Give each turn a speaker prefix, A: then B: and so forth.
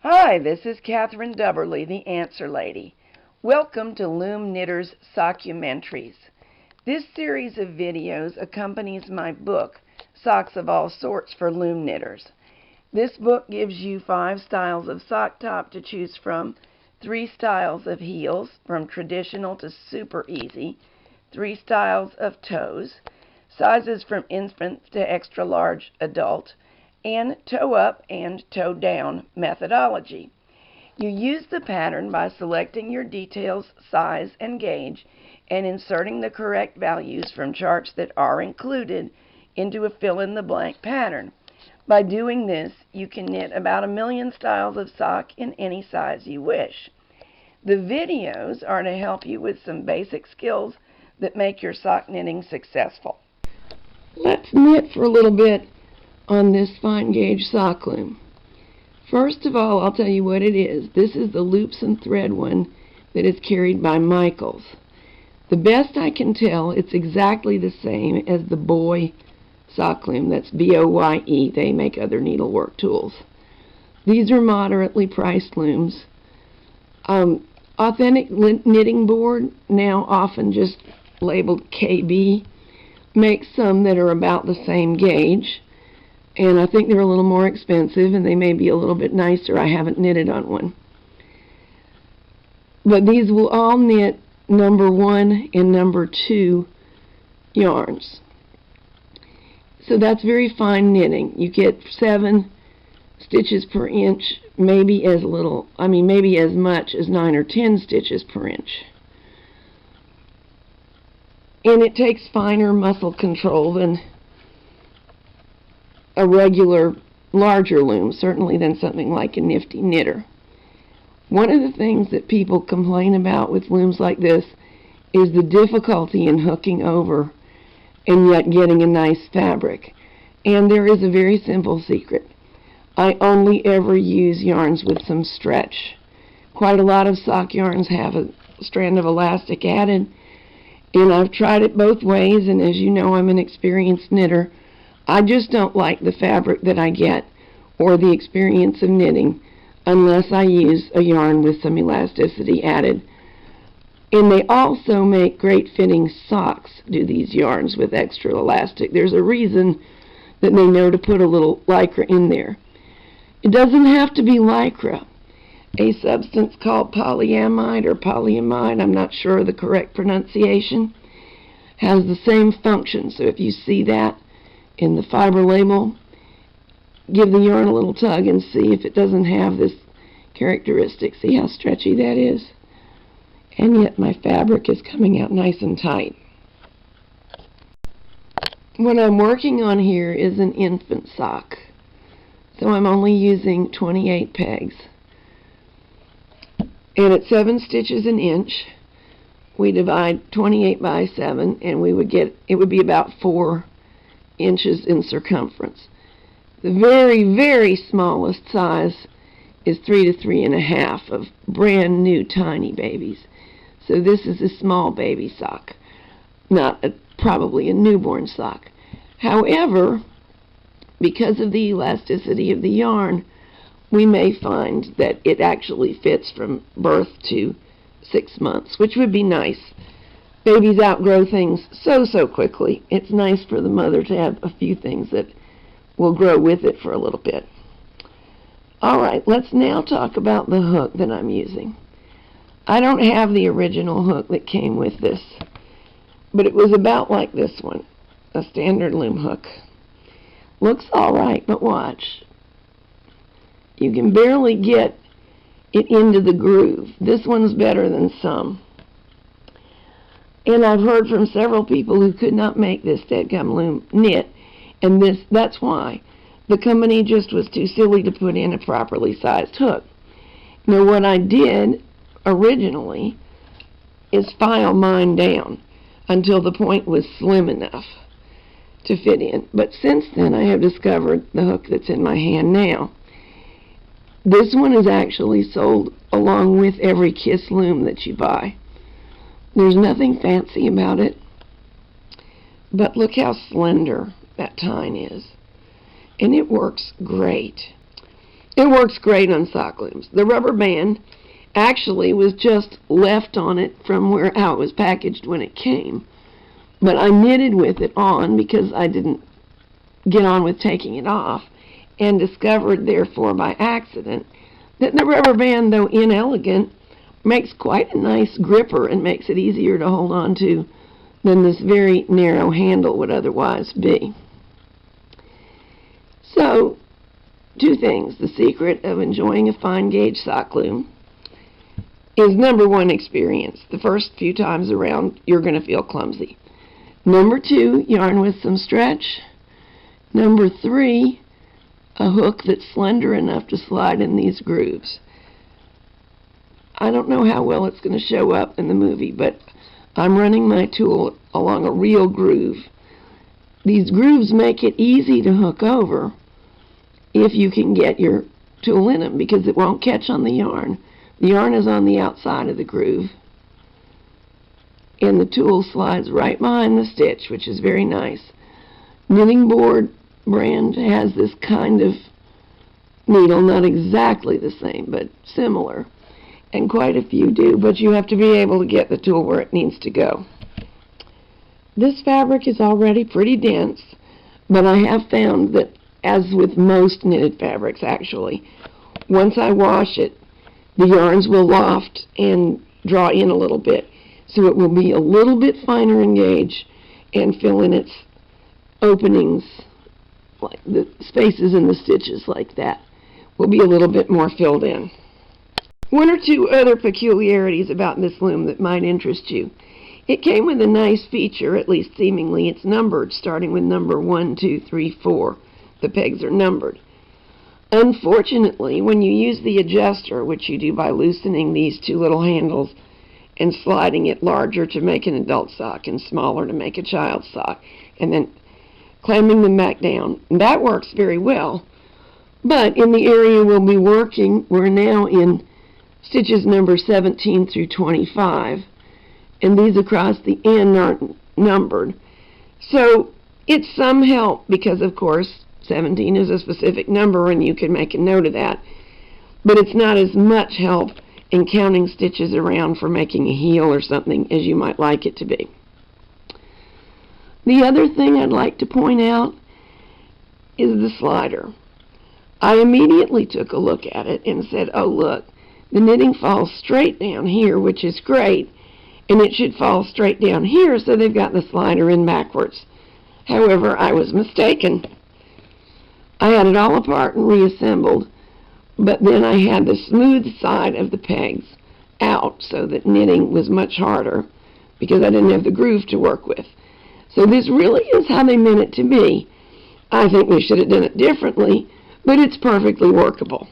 A: Hi, this is Catherine Dubberly, the Answer Lady. Welcome to Loom Knitters Sockumentaries. This series of videos accompanies my book, Socks of All Sorts for Loom Knitters. This book gives you 5 styles of sock top to choose from, 3 styles of heels, from traditional to super easy, 3 styles of toes, sizes from infant to extra large adult, and toe up and toe down methodology. You use the pattern by selecting your details, size, and gauge, and inserting the correct values from charts that are included into a fill-in-the-blank pattern. By doing this, you can knit about 1,000,000 styles of sock in any size you wish. The videos are to help you with some basic skills that make your sock knitting successful. Let's knit for a little bit on this fine gauge sock loom. First of all, I'll tell you what it is. This is the loops and thread one that is carried by Michaels. The best I can tell, it's exactly the same as the Boye sock loom. That's B-O-Y-E. They make other needlework tools. These are moderately priced looms. Authentic Knitting Board, now often just labeled KB, makes some that are about the same gauge. And I think they're a little more expensive, and they may be a little bit nicer. I haven't knitted on one. But these will all knit number 1 and number 2 yarns. So that's very fine knitting. You get 7 stitches per inch, maybe as much as 9 or 10 stitches per inch. And it takes finer muscle control than a regular larger loom, certainly than something like a Nifty Knitter. One of the things that people complain about with looms like this is the difficulty in hooking over and yet getting a nice fabric. And there is a very simple secret. I only ever use yarns with some stretch. Quite a lot of sock yarns have a strand of elastic added, and I've tried it both ways, and as you know, I'm an experienced knitter. I just don't like the fabric that I get or the experience of knitting unless I use a yarn with some elasticity added. And they also make great fitting socks, do these yarns with extra elastic. There's a reason that they know to put a little lycra in there. It doesn't have to be lycra. A substance called polyamide or polyamide, I'm not sure of the correct pronunciation, has the same function. So if you see that in the fiber label, give the yarn a little tug and see if it doesn't have this characteristic. See how stretchy that is? And yet my fabric is coming out nice and tight. What I'm working on here is an infant sock, so I'm only using 28 pegs. And at 7 stitches an inch, we divide 28 by 7, and it would be about 4 inches in circumference. The very, very smallest size is 3 to 3.5 of brand new tiny babies. So this is a small baby sock, not probably a newborn sock. However, because of the elasticity of the yarn, we may find that it actually fits from birth to 6 months, which would be nice. Babies outgrow things so quickly. It's nice for the mother to have a few things that will grow with it for a little bit. All right, let's now talk about the hook that I'm using. I don't have the original hook that came with this, but it was about like this one, a standard loom hook. Looks all right, but watch. You can barely get it into the groove. This one's better than some. And I've heard from several people who could not make this dadgum loom knit, and that's why. The company just was too silly to put in a properly sized hook. Now what I did originally is file mine down until the point was slim enough to fit in. But since then I have discovered the hook that's in my hand now. This one is actually sold along with every Kiss loom that you buy. There's nothing fancy about it, but look how slender that tine is. And it works great. It works great on sock looms. The rubber band actually was just left on it from how it was packaged when it came. But I knitted with it on because I didn't get on with taking it off, and discovered, therefore, by accident, that the rubber band, though inelegant, makes quite a nice gripper and makes it easier to hold on to than this very narrow handle would otherwise be. So, two things. The secret of enjoying a fine gauge sock loom is, number one, experience. The first few times around, you're going to feel clumsy. Number two, yarn with some stretch. Number three, a hook that's slender enough to slide in these grooves. I don't know how well it's going to show up in the movie, but I'm running my tool along a real groove. These grooves make it easy to hook over if you can get your tool in them, because it won't catch on the yarn. The yarn is on the outside of the groove, and the tool slides right behind the stitch, which is very nice. Knitting Board brand has this kind of needle, not exactly the same, but similar, and quite a few do, but you have to be able to get the tool where it needs to go. This fabric is already pretty dense, but I have found that, as with most knitted fabrics actually, once I wash it, the yarns will loft and draw in a little bit, so it will be a little bit finer in gauge and fill in its openings, like the spaces in the stitches like that, will be a little bit more filled in. One or two other peculiarities about this loom that might interest you. It came with a nice feature, at least seemingly. It's numbered, starting with number 1, 2, 3, 4. The pegs are numbered. Unfortunately, when you use the adjuster, which you do by loosening these two little handles and sliding it larger to make an adult sock and smaller to make a child's sock, and then clamping them back down, that works very well. But in the area we'll be working, we're now in stitches number 17 through 25, and these across the end aren't numbered. So it's some help because, of course, 17 is a specific number and you can make a note of that, but it's not as much help in counting stitches around for making a heel or something as you might like it to be. The other thing I'd like to point out is the slider. I immediately took a look at it and said, oh look, the knitting falls straight down here, which is great, and it should fall straight down here, so they've got the slider in backwards. However, I was mistaken. I had it all apart and reassembled, but then I had the smooth side of the pegs out, so that knitting was much harder because I didn't have the groove to work with. So this really is how they meant it to be. I think they should have done it differently, but it's perfectly workable.